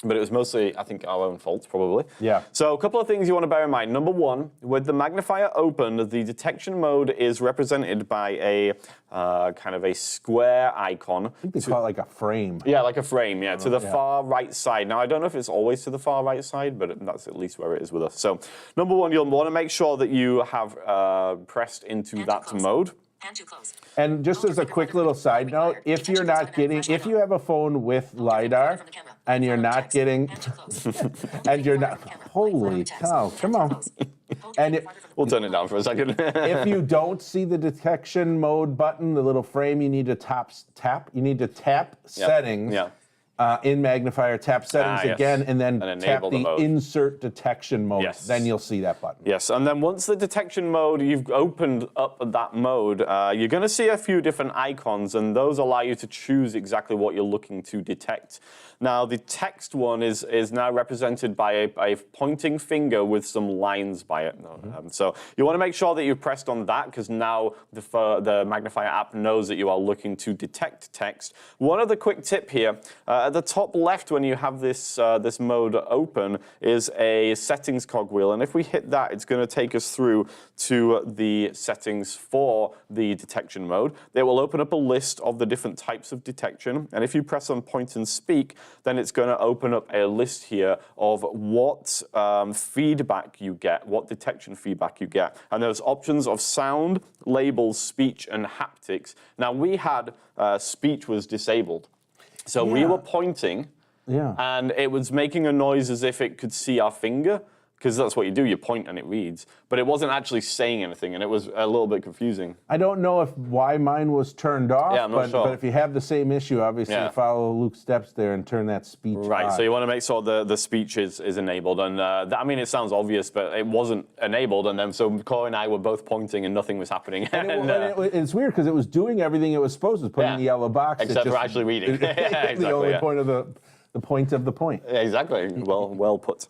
But it was mostly, I think, our own fault, probably. Yeah. So a couple of things you want to bear in mind. Number one, with the magnifier open, the detection mode is represented by a kind of a square icon. I think they call it like a frame. Yeah, like a frame, to the far right side. Now, I don't know if it's always to the far right side, but that's at least where it is with us. So number one, you'll want to make sure that you have pressed into that mode. And just as a quick little side note, if you're not getting, if you have a phone with LiDAR and you're not getting, and you're not, holy cow, come on. And we'll turn it down for a second. If you don't see the detection mode button, the little frame, you need to tap settings. In Magnifier, tap settings again, and then tap the insert detection mode. Then you'll see that button. Yes, and then once the detection mode, you've opened up that mode, you're going to see a few different icons, and those allow you to choose exactly what you're looking to detect. Now, the text one is now represented by a pointing finger with some lines by it. So you want to make sure that you've pressed on that, because now the Magnifier app knows that you are looking to detect text. One other quick tip here, at the top left when you have this mode open is a settings cogwheel, and if we hit that, it's going to take us through to the settings for the detection mode. It will open up a list of the different types of detection, and if you press on Point and Speak, then it's going to open up a list here of what feedback you get, what detection feedback you get. And there's options of sound, labels, speech, and haptics. Now, we had speech was disabled. So we were pointing, and it was making a noise as if it could see our finger, because that's what you do, you point and it reads. But it wasn't actually saying anything, and it was a little bit confusing. I don't know why mine was turned off, I'm not sure. But if you have the same issue, obviously follow Luke's steps there and turn that speech on. So you want to make sure the speech is enabled. And I mean, it sounds obvious, but it wasn't enabled. And then so Corey and I were both pointing and nothing was happening. It's weird because it was doing everything it was supposed to, putting the yellow box. Except for actually reading. The only point of the the point of the point. Exactly. Well put.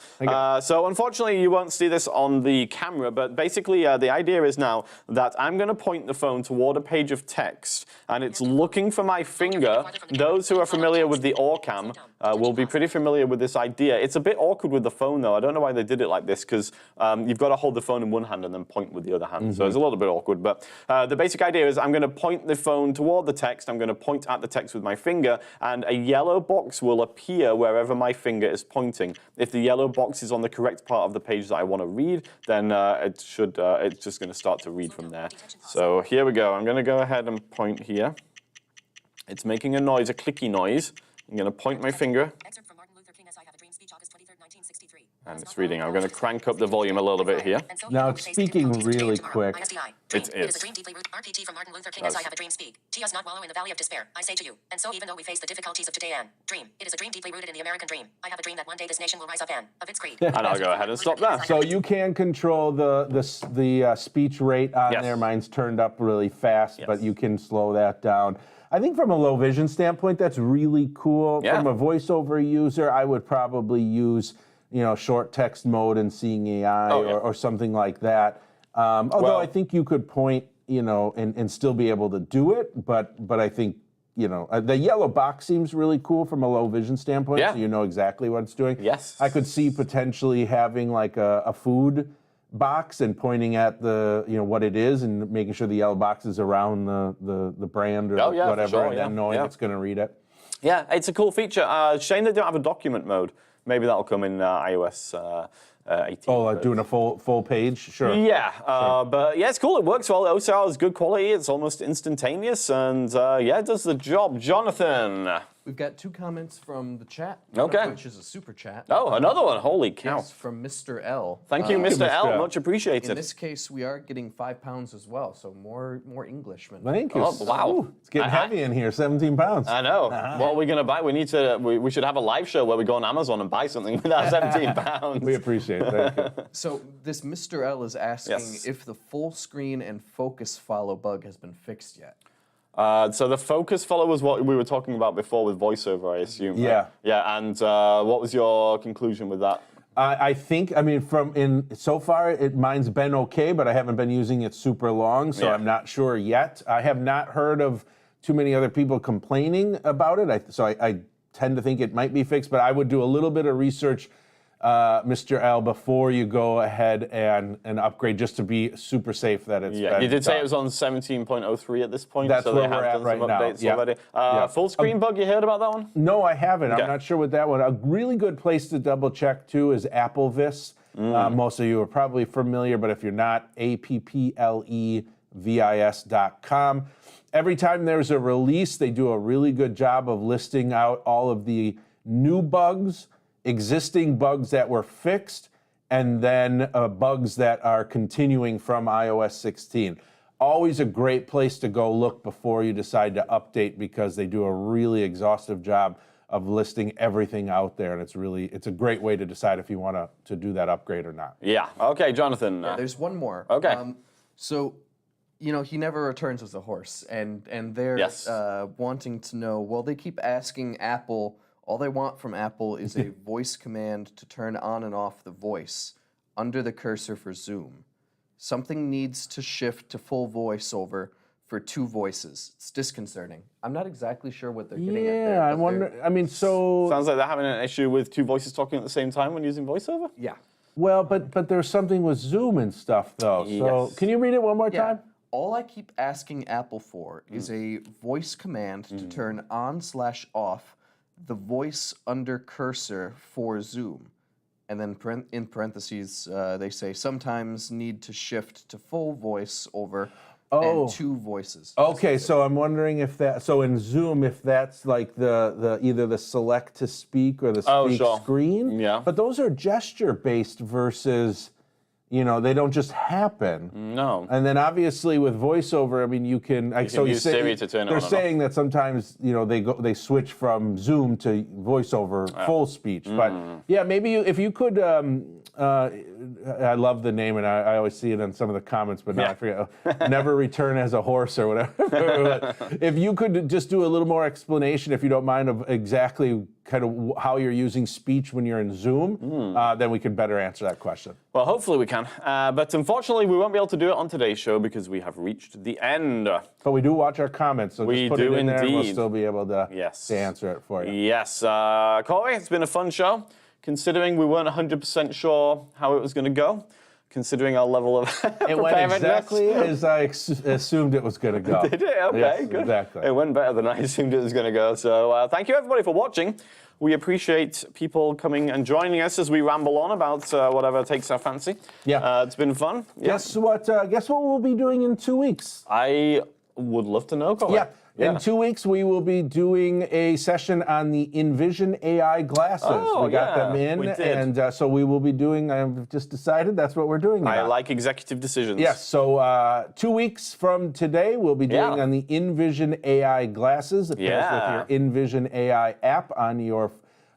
So unfortunately, you won't see this on the camera, but basically the idea is now that I'm going to point the phone toward a page of text, and it's looking for my finger. Those who are familiar with the OrCam will be pretty familiar with this idea. It's a bit awkward with the phone, though. I don't know why they did it like this, because you've got to hold the phone in one hand and then point with the other hand. So it's a little bit awkward. But the basic idea is I'm going to point the phone toward the text. I'm going to point at the text with my finger, and a yellow box will appear wherever my finger is pointing. If the yellow box is on the correct part of the page that I want to read, then it's just going to start to read from there. So here we go. I'm going to go ahead and point here. It's making a noise, a clicky noise. I'm going to point my finger. Excerpt from Martin Luther King as I Have a Dream speech, August 23rd, 1963. And it's reading. I'm going to crank up the volume a little bit here. Now it's speaking really quick. It is is. a dream deeply rooted. RPT from Martin Luther King as I Have a Dream speak. T us not wallow in the valley of despair, I say to you. And so even though we face the difficulties of today and dream, it is a dream deeply rooted in the American dream. I have a dream that one day this nation will rise up and of its creed. And I'll go ahead and stop there. So you can control the speech rate on there. Mine's turned up really fast, but you can slow that down. I think from a low vision standpoint, that's really cool. From a voiceover user, I would probably use short text mode and seeing AI or something like that. Although I think you could point, and still be able to do it, but I think, the yellow box seems really cool from a low vision standpoint, so you know exactly what it's doing. Yes. I could see potentially having like a food box and pointing at the what it is and making sure the yellow box is around the brand or whatever, and then knowing it's going to read it. Yeah, it's a cool feature. Shame they don't have a document mode. Maybe that'll come in iOS 18. Oh, doing a full page? Sure. Yeah, but yeah, it's cool. It works well. The OCR is good quality. It's almost instantaneous, and it does the job. Jonathan. We've got 2 comments from the chat, which is a super chat. Oh, another one. Holy cow. Yes, from Mr. L. Thank you, Mr. L. Much appreciated. In this case, we are getting £5 as well, so more Englishmen. Thank you. Oh, wow. It's getting heavy in here, 17 pounds. I know. What are we going to buy? We should have a live show where we go on Amazon and buy something with our 17 pounds. We appreciate it. Thank you. So this Mr. L is asking if the full screen and focus follow bug has been fixed yet. So the focus follow was what we were talking about before with voiceover, I assume. Right? Yeah. Yeah, and what was your conclusion with that? I think, so far, mine's been okay, but I haven't been using it super long, so I'm not sure yet. I have not heard of too many other people complaining about it, so I tend to think it might be fixed, but I would do a little bit of research, Mr. L, before you go ahead and upgrade, just to be super safe that it's been you did say done. it was on 17.03 at this point. That's so where they have we're at done right some now. updates already. Full screen bug, you heard about that one? No, I haven't. Okay. I'm not sure what that one. A really good place to double check too is AppleVis. Most of you are probably familiar, but if you're not, applevis.com. Every time there's a release, they do a really good job of listing out all of the new bugs, existing bugs that were fixed, and then bugs that are continuing from iOS 16. Always a great place to go look before you decide to update, because they do a really exhaustive job of listing everything out there, and it's a great way to decide if you want to do that upgrade or not. Yeah. Okay, Jonathan. There's one more. Okay. So, he never returns as a horse, and they're wanting to know. Well, they keep asking Apple. All they want from Apple is a voice command to turn on and off the voice under the cursor for Zoom. Something needs to shift to full voiceover for 2 voices. It's disconcerting. I'm not exactly sure what they're getting at there. Yeah, I wonder. Sounds like they're having an issue with 2 voices talking at the same time when using voiceover? Yeah. Well, but there's something with Zoom and stuff, though. So can you read it one more time? All I keep asking Apple for is a voice command to turn on/off the voice under cursor for Zoom. And then in parentheses, they say sometimes need to shift to full voice over and 2 voices. Okay, so I'm wondering if in Zoom, if that's like the either the select to speak or the speak screen. Yeah. But those are gesture-based versus, they don't just happen. No. And then obviously with voiceover, you can use Siri to turn it on They're and saying that sometimes, they switch from Zoom to voiceover full speech. But yeah, maybe if you could, I love the name, and I always see it in some of the comments, but now I forget. Never return as a horse or whatever. If you could just do a little more explanation, if you don't mind, of exactly kind of how you're using speech when you're in Zoom, then we can better answer that question. Well, hopefully we can. But unfortunately, we won't be able to do it on today's show because we have reached the end. But we do watch our comments, so We just put do it in there and we'll indeed. still be able to, Yes. to answer it for you. Yes. Corey, it's been a fun show. Considering we weren't 100% sure how it was going to go, considering our level of It went exactly as I assumed it was going to go. Did it? Okay, Yes, good. exactly. It went better than I assumed it was going to go. So thank you, everybody, for watching. We appreciate people coming and joining us as we ramble on about whatever takes our fancy. Yeah. It's been fun. Guess what we'll be doing in 2 weeks? I would love to know, Corey. Yeah. In 2 weeks, we will be doing a session on the Envision AI glasses. Oh, we got them in, we did. and so we will be doing. I've just decided that's what we're doing. I now. like executive decisions. Yes. So 2 weeks from today, we'll be doing on the Envision AI glasses. It pairs with your Envision AI app on your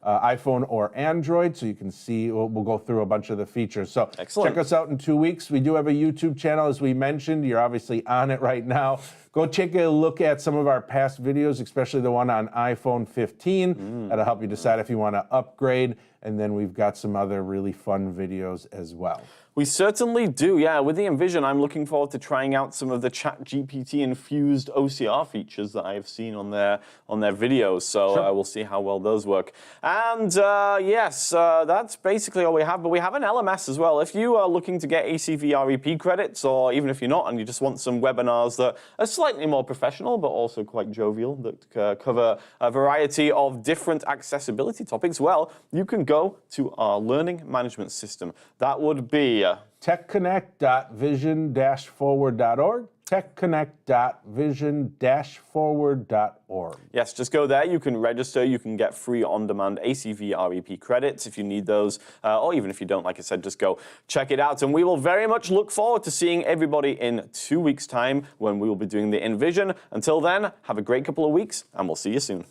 iPhone or Android, so you can see. We'll go through a bunch of the features. So Excellent. check us out in 2 weeks. We do have a YouTube channel, as we mentioned. You're obviously on it right now. Go take a look at some of our past videos, especially the one on iPhone 15. That'll help you decide if you want to upgrade. And then we've got some other really fun videos as well. We certainly do, yeah. With the Envision, I'm looking forward to trying out some of the ChatGPT-infused OCR features that I've seen on their videos. So we'll see how well those work. And yes, that's basically all we have. But we have an LMS as well. If you are looking to get ACV REP credits, or even if you're not and you just want some webinars that are slightly more professional, but also quite jovial, that cover a variety of different accessibility topics, well, you can go to our learning management system. That would be techconnect.vision-forward.org. techconnect.vision-forward.org. Yes, just go there. You can register. You can get free on-demand ACV REP credits if you need those, or even if you don't, like I said, just go check it out. And we will very much look forward to seeing everybody in 2 weeks' time when we will be doing the Envision. Until then, have a great couple of weeks, and we'll see you soon.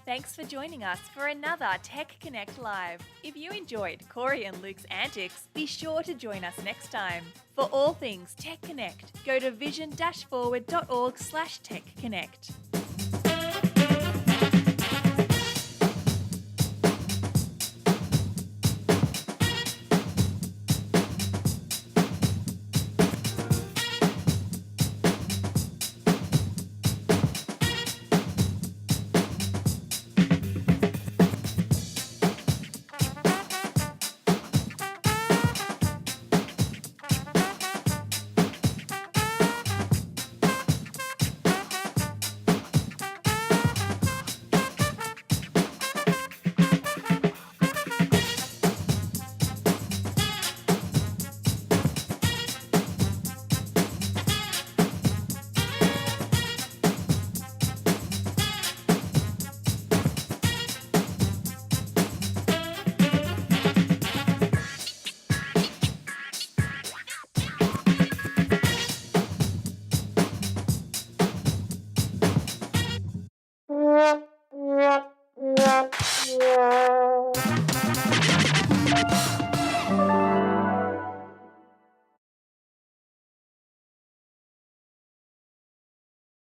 Thanks for joining us for another Tech Connect Live. If you enjoyed Corey and Luke's antics, be sure to join us next time. For all things Tech Connect, go to vision-forward.org/techconnect.